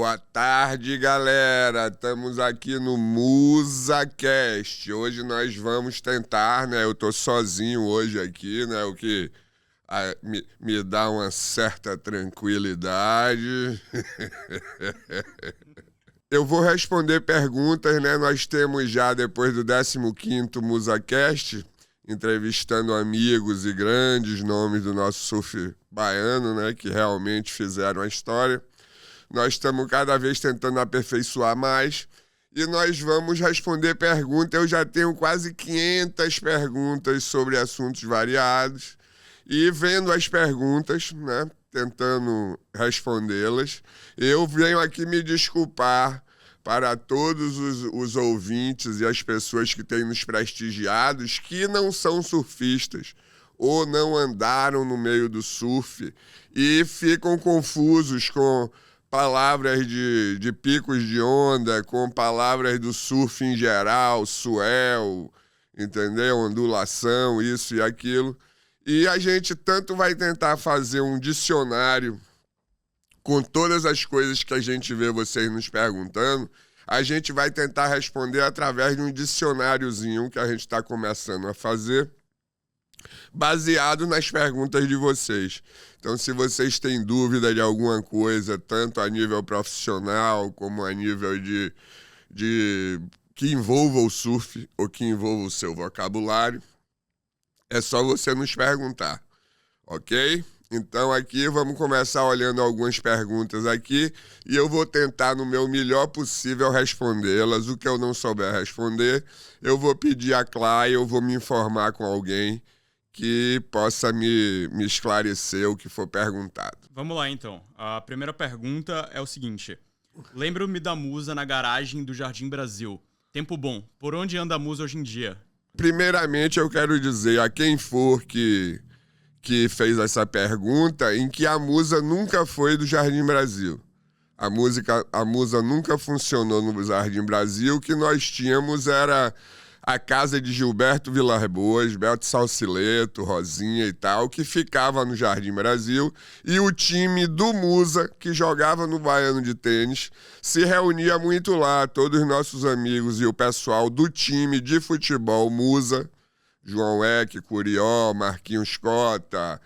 Boa tarde, galera. Estamos aqui no MusaCast. Hoje nós vamos tentar, né? Eu tô sozinho hoje aqui, né? O que me dá uma certa tranquilidade. Eu vou responder perguntas, né? Nós temos já, depois do 15º MusaCast, entrevistando amigos e grandes nomes do nosso surf baiano, né? Que realmente fizeram a história. Nós estamos cada vez tentando aperfeiçoar mais e nós vamos responder perguntas. Eu já tenho quase 500 perguntas sobre assuntos variados e vendo as perguntas, né, tentando respondê-las, eu venho aqui me desculpar para todos os ouvintes e as pessoas que têm nos prestigiado, que não são surfistas ou não andaram no meio do surf e ficam confusos com palavras de picos de onda, com palavras do surf em geral, swell, entendeu? Ondulação, isso e aquilo. E a gente tanto vai tentar fazer um dicionário com todas as coisas que a gente vê vocês nos perguntando, a gente vai tentar responder através de um dicionáriozinho que a gente está começando a fazer, baseado nas perguntas de vocês. Então, se vocês têm dúvida de alguma coisa, tanto a nível profissional como a nível de que envolva o surf ou que envolva o seu vocabulário, é só você nos perguntar, ok? Então, aqui vamos começar olhando algumas perguntas aqui e eu vou tentar, no meu melhor possível, respondê-las. O que eu não souber responder, eu vou pedir a Clá, eu vou me informar com alguém que possa me esclarecer o que for perguntado. Vamos lá, então. A primeira pergunta é o seguinte. Lembro-me da Musa na garagem do Jardim Brasil. Tempo bom. Por onde anda a Musa hoje em dia? Primeiramente, eu quero dizer a quem for que fez essa pergunta em que a Musa nunca foi do Jardim Brasil. A Musa nunca funcionou no Jardim Brasil. O que nós tínhamos era a casa de Gilberto Vilas Boas, Beto Salcileto, Rosinha e tal, que ficava no Jardim Brasil, e o time do Musa, que jogava no Baiano de Tênis, se reunia muito lá, todos os nossos amigos e o pessoal do time de futebol Musa, João Eck, Curió, Marquinhos Cota,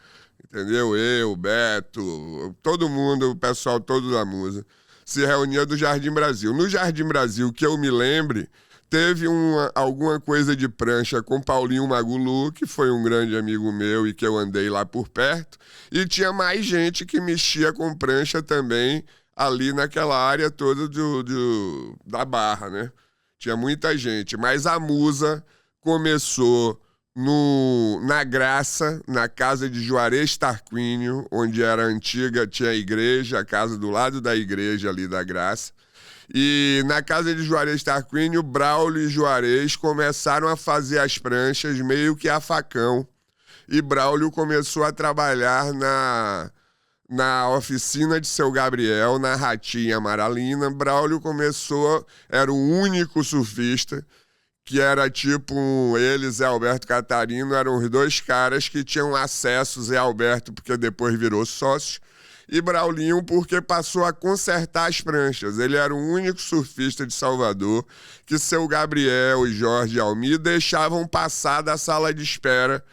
entendeu? Eu, Beto, todo mundo, o pessoal todo da Musa, se reunia do Jardim Brasil. No Jardim Brasil, que eu me lembre, teve alguma coisa de prancha com Paulinho Magulu, que foi um grande amigo meu e que eu andei lá por perto. E tinha mais gente que mexia com prancha também ali naquela área toda da Barra, né? Tinha muita gente. Mas a Musa começou na Graça, na casa de Juarez Tarquínio, onde era antiga, tinha a igreja, a casa do lado da igreja ali da Graça. E na casa de Juarez Tarquínio, Braulio e Juarez começaram a fazer as pranchas meio que a facão. E Braulio começou a trabalhar na oficina de seu Gabriel, na Ratinha Amaralina. Braulio era o único surfista que era tipo ele, Zé Alberto Catarino, eram os dois caras que tinham acesso, Zé Alberto, porque depois virou sócio, e Braulinho porque passou a consertar as pranchas. Ele era o único surfista de Salvador que seu Gabriel e Jorge Almir deixavam passar da sala de espera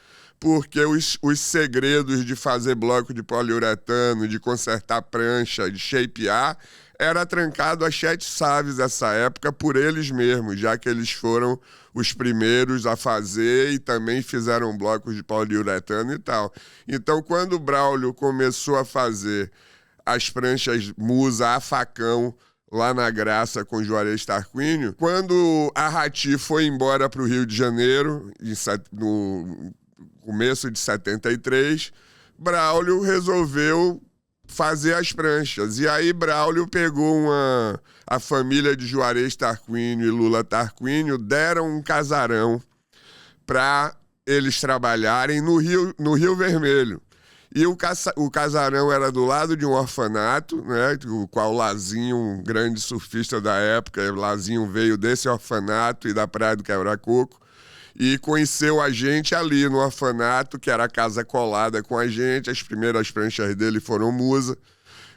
porque os segredos de fazer bloco de poliuretano, de consertar prancha, de shapear, era trancado a 7 chaves nessa época por eles mesmos, já que eles foram os primeiros a fazer e também fizeram blocos de poliuretano e tal. Então, quando o Braulio começou a fazer as pranchas Musa a facão lá na Graça com Juarez Tarquínio, quando a Rati foi embora para o Rio de Janeiro, no começo de 73, Braulio resolveu fazer as pranchas. E aí Braulio pegou a família de Juarez Tarquínio e Lula Tarquínio, deram um casarão para eles trabalharem no Rio Vermelho. E o casarão era do lado de um orfanato, né, o qual Lazinho, um grande surfista da época, Lazinho veio desse orfanato e da Praia do Quebra-Coco, e conheceu a gente ali no orfanato, que era a casa colada com a gente. As primeiras pranchas dele foram Musa.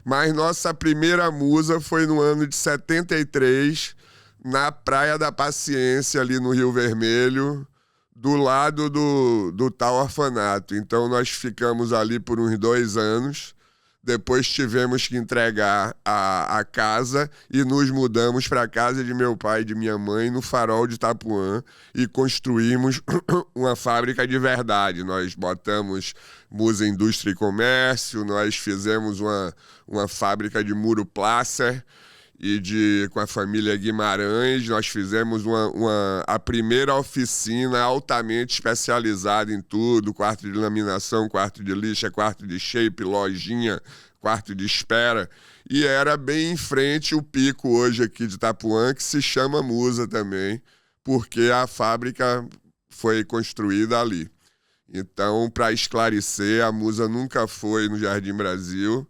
Mas nossa primeira musa foi no ano de 73, na Praia da Paciência, ali no Rio Vermelho, do lado do tal orfanato. Então nós ficamos ali por uns 2 anos. Depois tivemos que entregar a casa e nos mudamos para a casa de meu pai e de minha mãe no Farol de Itapuã e construímos uma fábrica de verdade. Nós botamos Musa Indústria e Comércio, nós fizemos uma fábrica de muro placer com a família Guimarães. Nós fizemos a primeira oficina altamente especializada em tudo: quarto de laminação, quarto de lixa, quarto de shape, lojinha, quarto de espera. E era bem em frente o pico hoje aqui de Itapuã, que se chama Musa também, porque a fábrica foi construída ali. Então, para esclarecer, a Musa nunca foi no Jardim Brasil,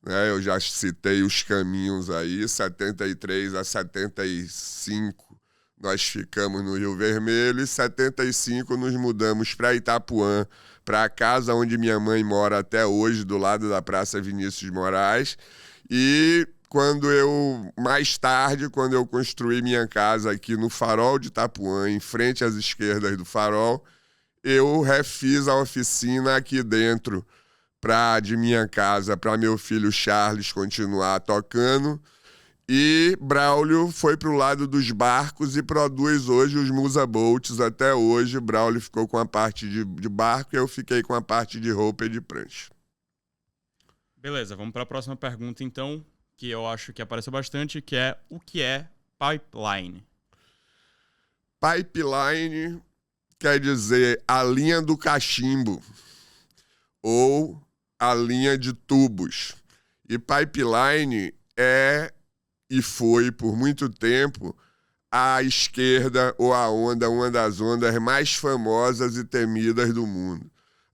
né? Eu já citei os caminhos aí. 73 a 75 nós ficamos no Rio Vermelho e 75 nos mudamos para Itapuã, para a casa onde minha mãe mora até hoje, do lado da Praça Vinícius de Moraes. E mais tarde, quando eu construí minha casa aqui no Farol de Itapuã, em frente às esquerdas do Farol, eu refiz a oficina aqui dentro de minha casa, para meu filho Charles continuar tocando. E Braulio foi para o lado dos barcos e produz hoje os Musa Boats até hoje. Braulio ficou com a parte de barco e eu fiquei com a parte de roupa e de prancha. Beleza, vamos para a próxima pergunta então, que eu acho que apareceu bastante, que é: o que é pipeline? Pipeline quer dizer a linha do cachimbo ou a linha de tubos. E pipeline é e foi por muito tempo a esquerda ou uma das ondas mais famosas e temidas do mundo.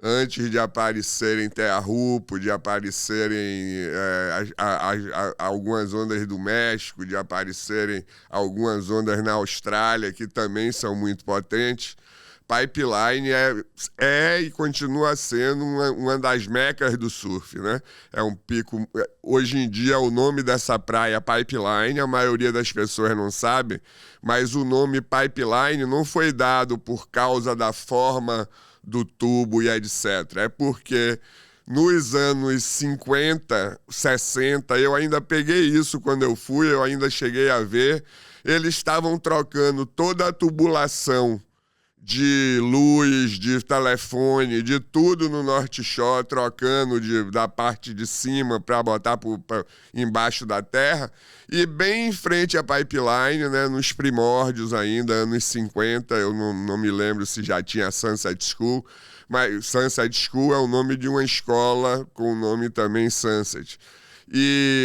Antes de aparecerem terra-rupo, de aparecerem algumas ondas do México, de aparecerem algumas ondas na Austrália, que também são muito potentes, pipeline é e continua sendo uma das mecas do surf, né? É um pico. Hoje em dia, o nome dessa praia é Pipeline, a maioria das pessoas não sabe, mas o nome Pipeline não foi dado por causa da forma do tubo e etc. É porque nos anos 50, 60, eu ainda peguei isso quando eu fui, eu ainda cheguei a ver, eles estavam trocando toda a tubulação de luz, de telefone, de tudo no North Shore, trocando da parte de cima para botar embaixo da terra. E bem em frente à pipeline, né, nos primórdios ainda, anos 50, eu não me lembro se já tinha Sunset School, mas Sunset School é o nome de uma escola com o nome também Sunset.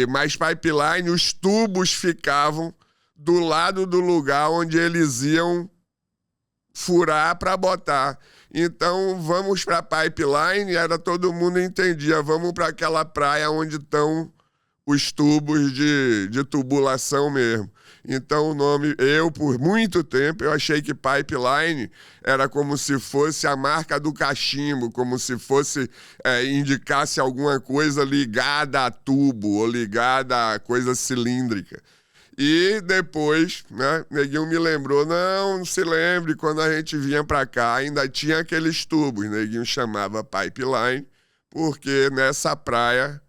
Mas pipeline, os tubos ficavam do lado do lugar onde eles iam furar para botar. Então, vamos para pipeline, todo mundo entendia, vamos para aquela praia onde estão os tubos de tubulação mesmo. Então, o nome, por muito tempo, eu achei que pipeline era como se fosse a marca do cachimbo, como se fosse, indicasse alguma coisa ligada a tubo ou ligada a coisa cilíndrica. E depois, né, Neguinho me lembrou, não se lembre, quando a gente vinha para cá, ainda tinha aqueles tubos, Neguinho chamava pipeline, porque nessa praia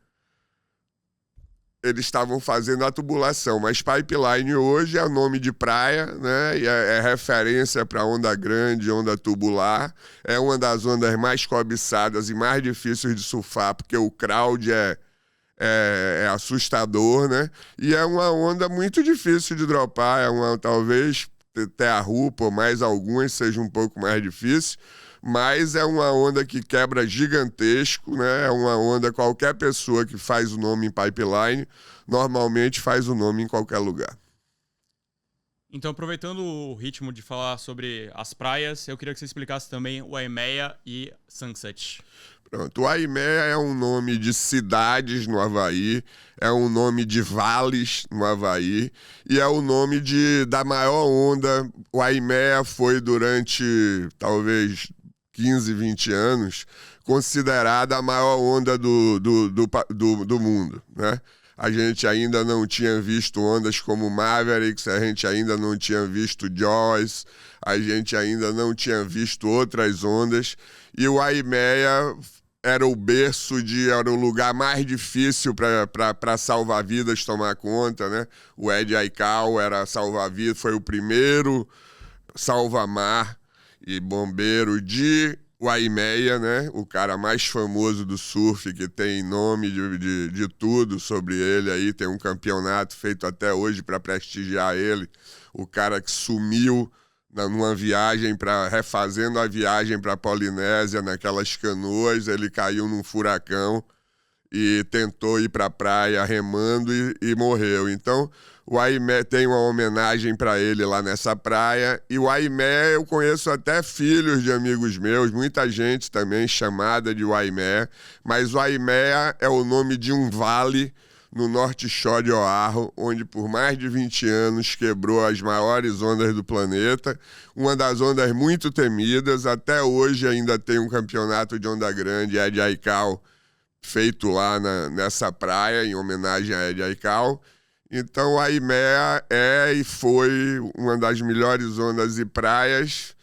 eles estavam fazendo a tubulação. Mas pipeline hoje é o nome de praia, né, e é referência para onda grande, onda tubular. É uma das ondas mais cobiçadas e mais difíceis de surfar, porque o crowd é assustador, né? E é uma onda muito difícil de dropar, talvez terra-rupa ou mais algumas seja um pouco mais difícil, mas é uma onda que quebra gigantesco, né? É uma onda, qualquer pessoa que faz o nome em pipeline, normalmente faz o nome em qualquer lugar. Então, aproveitando o ritmo de falar sobre as praias, eu queria que você explicasse também o Waimea e Sunset. Pronto, o Waimea é um nome de cidades no Havaí, é um nome de vales no Havaí e é o nome da maior onda. O Waimea foi durante talvez 15, 20 anos, considerada a maior onda do mundo, né? A gente ainda não tinha visto ondas como Mavericks, a gente ainda não tinha visto Jaws, a gente ainda não tinha visto outras ondas, e o Waimea era o berço, era o lugar mais difícil para salva-vidas tomar conta, né? O Ed Aikau era salva-vidas, foi o primeiro salva-mar e bombeiro de Waimea, né? O cara mais famoso do surf, que tem nome de tudo sobre ele aí, tem um campeonato feito até hoje para prestigiar ele. O cara que sumiu numa viagem, refazendo a viagem para a Polinésia, naquelas canoas, ele caiu num furacão e tentou ir para a praia remando e morreu. Então, o Waimea tem uma homenagem para ele lá nessa praia. E o Waimea, eu conheço até filhos de amigos meus, muita gente também chamada de Waimea, mas o Waimea é o nome de um vale no North Shore de Oahu, onde por mais de 20 anos quebrou as maiores ondas do planeta, uma das ondas muito temidas. Até hoje ainda tem um campeonato de onda grande, Ed Aikau, feito lá nessa praia, em homenagem a Ed Aikau. Então, a Waimea é e foi uma das melhores ondas e praias,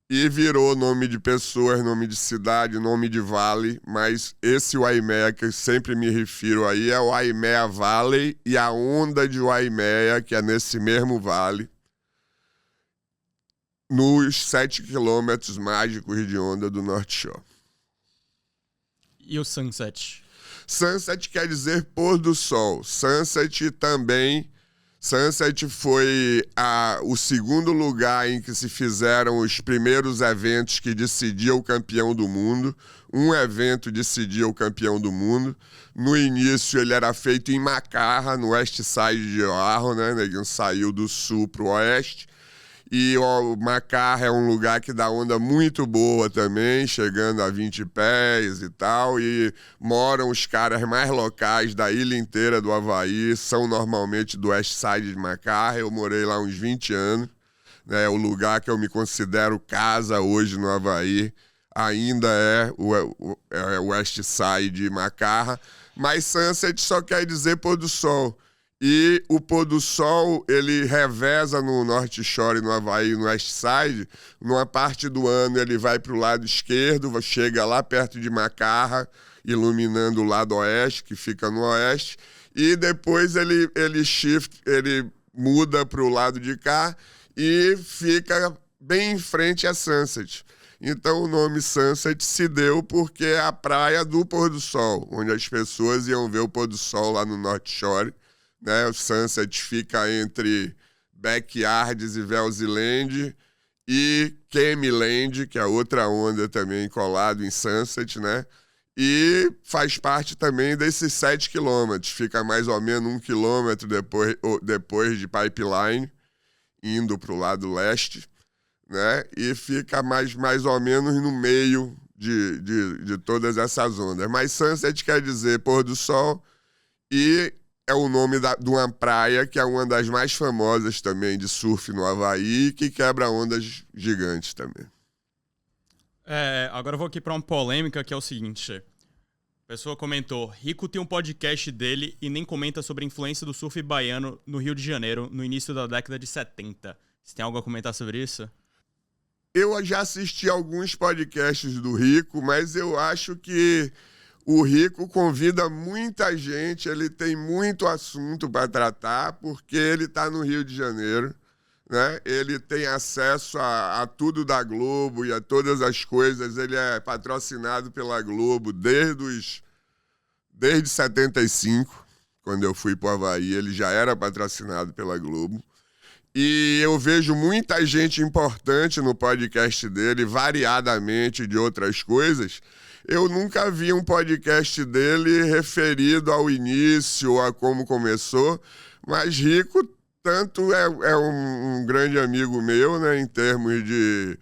e virou nome de pessoas, nome de cidade, nome de vale, mas esse Waimea que eu sempre me refiro aí é o Waimea Valley, e a onda de Waimea, que é nesse mesmo vale, nos 7 quilômetros mágicos de onda do North Shore. E o Sunset? Sunset quer dizer pôr do sol. Sunset foi o segundo lugar em que se fizeram os primeiros eventos que decidiam o campeão do mundo. Um evento decidia o campeão do mundo. No início ele era feito em Macarra, no West Side de Oahu, né? Ele saiu do sul para o oeste. E o Macarra é um lugar que dá onda muito boa também, chegando a 20 pés e tal. E moram os caras mais locais da ilha inteira do Havaí, são normalmente do West Side de Macarra. Eu morei lá uns 20 anos. Né? O lugar que eu me considero casa hoje no Havaí ainda é o West Side de Macarra. Mas Sunset só quer dizer pôr do sol. E o pôr do sol, ele reveza no North Shore, no Havaí, no West Side. Numa parte do ano ele vai para o lado esquerdo, chega lá perto de Macarra, iluminando o lado oeste, que fica no oeste. E depois ele muda para o lado de cá e fica bem em frente a Sunset. Então o nome Sunset se deu porque é a praia do pôr do sol, onde as pessoas iam ver o pôr do sol lá no North Shore. Né? O Sunset fica entre Backyards e Velziland e Kemiland, que é outra onda também colado em Sunset, né? E faz parte também desses 7 quilômetros. Fica mais ou menos 1 quilômetro depois de Pipeline, indo para o lado leste, né? E fica mais ou menos no meio de todas essas ondas. Mas Sunset quer dizer pôr do sol, e é o nome de uma praia que é uma das mais famosas também de surf no Havaí, que quebra ondas gigantes também. Agora eu vou aqui para uma polêmica, que é o seguinte. A pessoa comentou: Rico tem um podcast dele e nem comenta sobre a influência do surf baiano no Rio de Janeiro no início da década de 70. Você tem algo a comentar sobre isso? Eu já assisti alguns podcasts do Rico, mas eu acho que o Rico convida muita gente, ele tem muito assunto para tratar, porque ele está no Rio de Janeiro, né? Ele tem acesso a tudo da Globo e a todas as coisas. Ele é patrocinado pela Globo desde 75, quando eu fui para o Havaí, ele já era patrocinado pela Globo. E eu vejo muita gente importante no podcast dele, variadamente de outras coisas. Eu nunca vi um podcast dele referido ao início, a como começou, mas Rico tanto é um grande amigo meu, né, em termos de...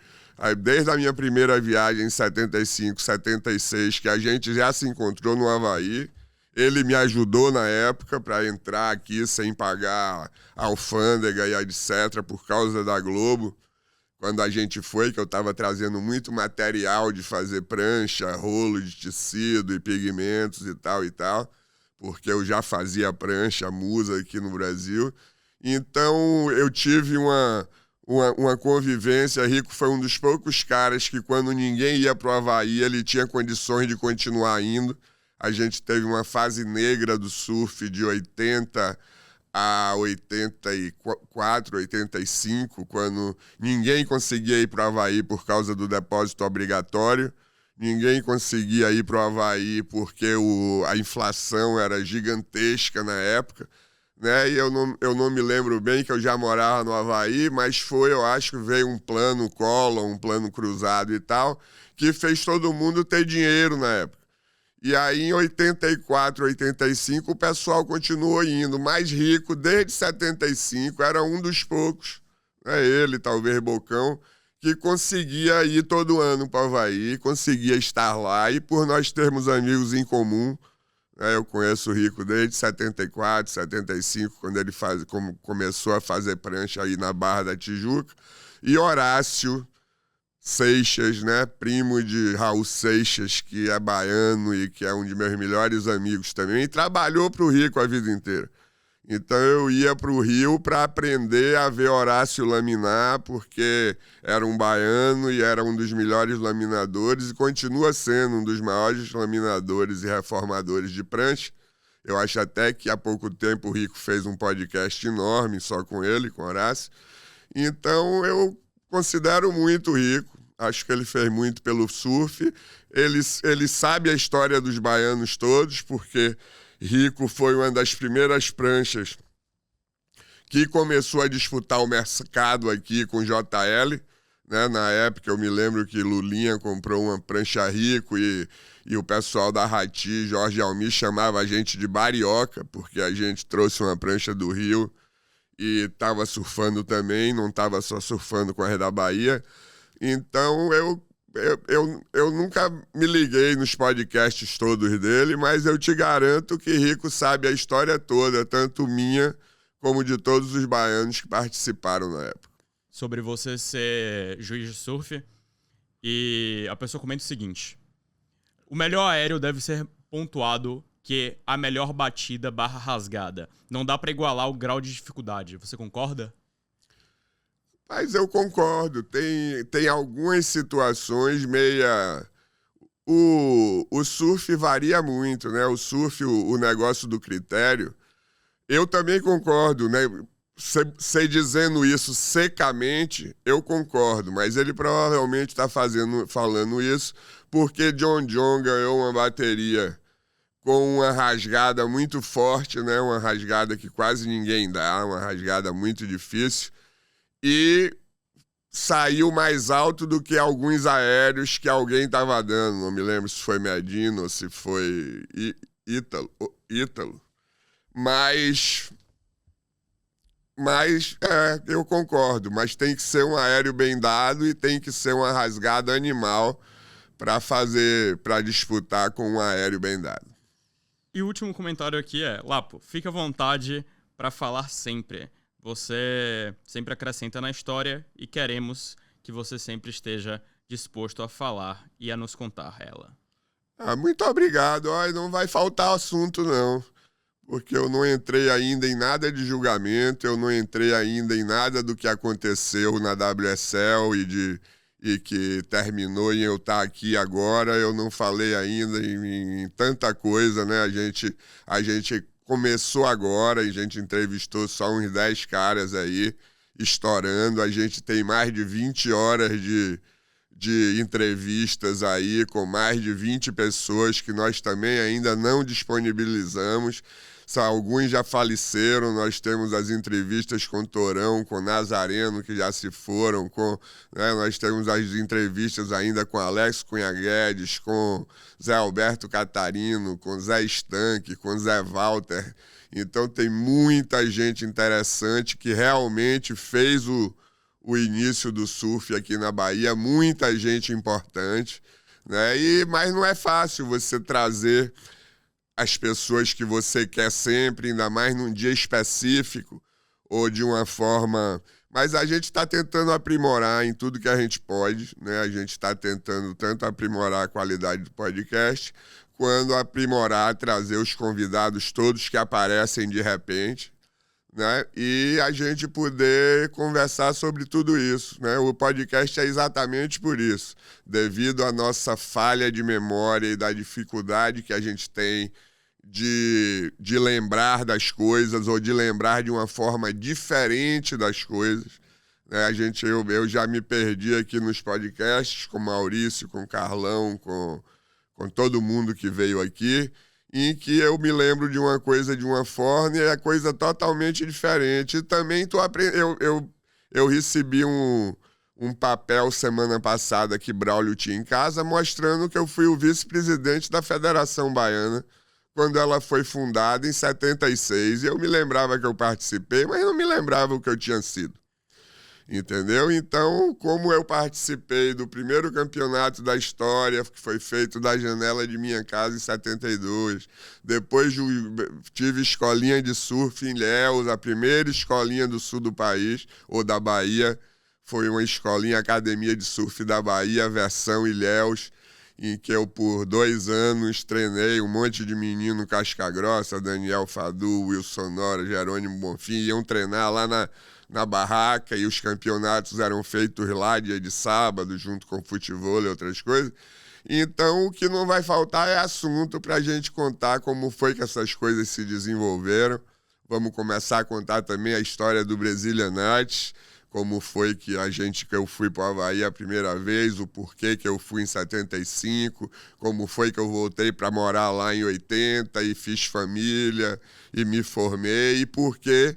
Desde a minha primeira viagem em 75, 76, que a gente já se encontrou no Havaí. Ele me ajudou na época para entrar aqui sem pagar alfândega e etc., por causa da Globo. quando a gente foi, que eu estava trazendo muito material de fazer prancha, rolo de tecido e pigmentos e tal, porque eu já fazia prancha, musa aqui no Brasil. Então eu tive uma convivência. Rico foi um dos poucos caras que, quando ninguém ia para o Havaí, ele tinha condições de continuar indo. A gente teve uma fase negra do surf de 80 a 84, 85, quando ninguém conseguia ir para o Havaí por causa do depósito obrigatório. Ninguém conseguia ir para o Havaí porque a inflação era gigantesca na época, né? E eu não me lembro bem, que eu já morava no Havaí, mas eu acho que veio um plano Collor, um plano cruzado e tal, que fez todo mundo ter dinheiro na época. E aí, em 84, 85, o pessoal continuou indo. Mais rico, desde 75, era um dos poucos, né? Ele, talvez Bocão, que conseguia ir todo ano para o Havaí, conseguia estar lá. E por nós termos amigos em comum, né? Eu conheço o Rico desde 74, 75, quando ele começou a fazer prancha aí na Barra da Tijuca. E Horácio Seixas, né? Primo de Raul Seixas, que é baiano e que é um de meus melhores amigos também, e trabalhou para o Rico a vida inteira. Então eu ia para o Rio para aprender a ver Horácio laminar, porque era um baiano e era um dos melhores laminadores e continua sendo um dos maiores laminadores e reformadores de prancha. Eu acho até que há pouco tempo o Rico fez um podcast enorme só com ele, com Horácio. Então eu considero muito o Rico, acho que ele fez muito pelo surf. Ele sabe a história dos baianos todos, porque Rico foi uma das primeiras pranchas que começou a disputar o mercado aqui com JL, né? Na época eu me lembro que Lulinha comprou uma prancha Rico e o pessoal da Rati, Jorge Almi, chamava a gente de barioca, porque a gente trouxe uma prancha do Rio e estava surfando também, não estava só surfando com a Rede da Bahia. Então eu nunca me liguei nos podcasts todos dele, mas eu te garanto que Rico sabe a história toda, tanto minha como de todos os baianos que participaram na época. Sobre você ser juiz de surf, e a pessoa comenta o seguinte: o melhor aéreo deve ser pontuado que a melhor batida / rasgada. Não dá para igualar o grau de dificuldade. Você concorda? Mas eu concordo. Tem algumas situações meia... O surf varia muito, né? O surf, o negócio do critério. Eu também concordo, né? Sei dizendo isso secamente, eu concordo. Mas ele provavelmente está falando isso porque John ganhou uma bateria com uma rasgada muito forte, né? Uma rasgada que quase ninguém dá, uma rasgada muito difícil. E saiu mais alto do que alguns aéreos que alguém estava dando. Não me lembro se foi Medina ou se foi Ítalo. Mas eu concordo. Mas tem que ser um aéreo bem dado e tem que ser uma rasgada animal para disputar com um aéreo bem dado. E o último comentário aqui é: Lapo, fica à vontade para falar sempre. Você sempre acrescenta na história e queremos que você sempre esteja disposto a falar e a nos contar ela. Muito obrigado. Não vai faltar assunto, não. Porque eu não entrei ainda em nada de julgamento, eu não entrei ainda em nada do que aconteceu na WSL e que terminou em eu estar aqui agora. Eu não falei ainda em tanta coisa, né? A gente começou agora, a gente entrevistou só uns 10 caras aí, estourando. A gente tem mais de 20 horas de entrevistas aí, com mais de 20 pessoas que nós também ainda não disponibilizamos. Alguns já faleceram, nós temos as entrevistas com Torão, com Nazareno, que já se foram, né, nós temos as entrevistas ainda com Alex Cunha Guedes, com Zé Alberto Catarino, com Zé Stanque, com Zé Walter. Então tem muita gente interessante que realmente fez o início do surf aqui na Bahia, muita gente importante, né? Mas não é fácil você trazer as pessoas que você quer sempre, ainda mais num dia específico, ou de uma forma Mas a gente está tentando aprimorar em tudo que a gente pode, né? A gente está tentando tanto aprimorar a qualidade do podcast, quanto aprimorar, trazer os convidados todos que aparecem de repente, né? E a gente poder conversar sobre tudo isso, né? O podcast é exatamente por isso, devido à nossa falha de memória e da dificuldade que a gente tem de lembrar das coisas ou de lembrar de uma forma diferente das coisas, né? Eu já me perdi aqui nos podcasts com o Maurício, com o Carlão, com todo mundo que veio aqui, em que eu me lembro de uma coisa de uma forma e é coisa totalmente diferente. E também eu recebi um papel semana passada que Braulio tinha em casa, mostrando que eu fui o vice-presidente da Federação Baiana quando ela foi fundada em 76. E eu me lembrava que eu participei, mas não me lembrava o que eu tinha sido. Entendeu? Então, como eu participei do primeiro campeonato da história, que foi feito da janela de minha casa em 72, depois tive escolinha de surf em Ilhéus, a primeira escolinha do sul do país, ou da Bahia, foi uma escolinha Academia de Surf da Bahia, versão Ilhéus, em que eu, por 2 anos, treinei um monte de menino casca-grossa, Daniel Fadu, Wilson Nora, Jerônimo Bonfim, iam treinar lá na barraca, e os campeonatos eram feitos lá dia de sábado, junto com futebol e outras coisas. Então, o que não vai faltar é assunto para a gente contar como foi que essas coisas se desenvolveram. Vamos começar a contar também a história do Brazilian Nuts, como foi que eu fui para o Havaí a primeira vez, o porquê que eu fui em 75, como foi que eu voltei para morar lá em 80 e fiz família e me formei, e porquê,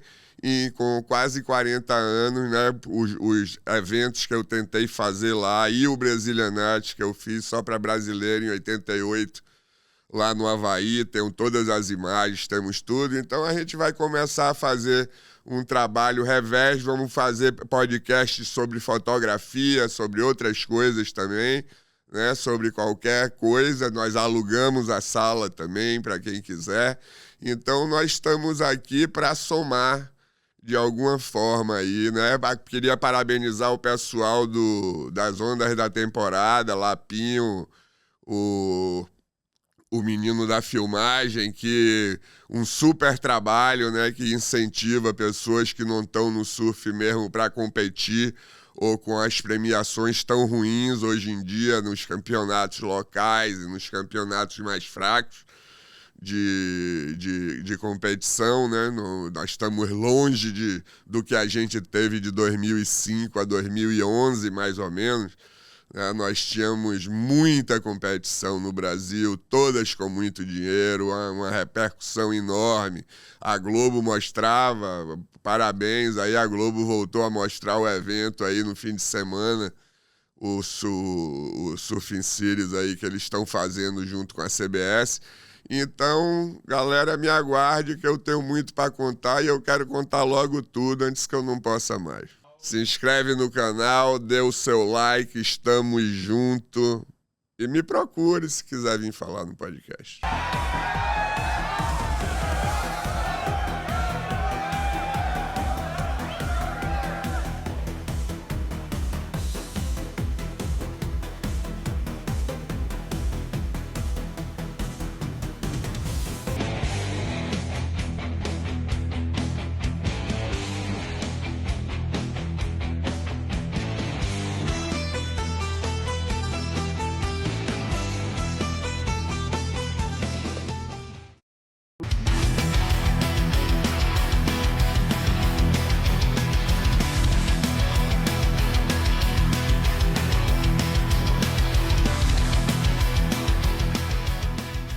com quase 40 anos, né, os eventos que eu tentei fazer lá e o Brazilian Nuts que eu fiz só para brasileiro em 88, lá no Havaí, tem todas as imagens, temos tudo. Então a gente vai começar a fazer um trabalho revés, vamos fazer podcasts sobre fotografia, sobre outras coisas também, né? Sobre qualquer coisa. Nós alugamos a sala também para quem quiser. Então nós estamos aqui para somar de alguma forma aí, né? Queria parabenizar o pessoal das Ondas da Temporada, Lapinho, o menino da filmagem, que um super trabalho, né, que incentiva pessoas que não estão no surf mesmo para competir, ou com as premiações tão ruins hoje em dia nos campeonatos locais e nos campeonatos mais fracos de competição, né? Nós estamos longe do que a gente teve de 2005 a 2011, mais ou menos. Nós tínhamos muita competição no Brasil, todas com muito dinheiro, uma repercussão enorme. A Globo mostrava, parabéns, aí a Globo voltou a mostrar o evento aí no fim de semana, o Surfing Series aí que eles estão fazendo junto com a CBS. Então, galera, me aguarde que eu tenho muito para contar e eu quero contar logo tudo antes que eu não possa mais. Se inscreve no canal, dê o seu like, estamos juntos. E me procure se quiser vir falar no podcast.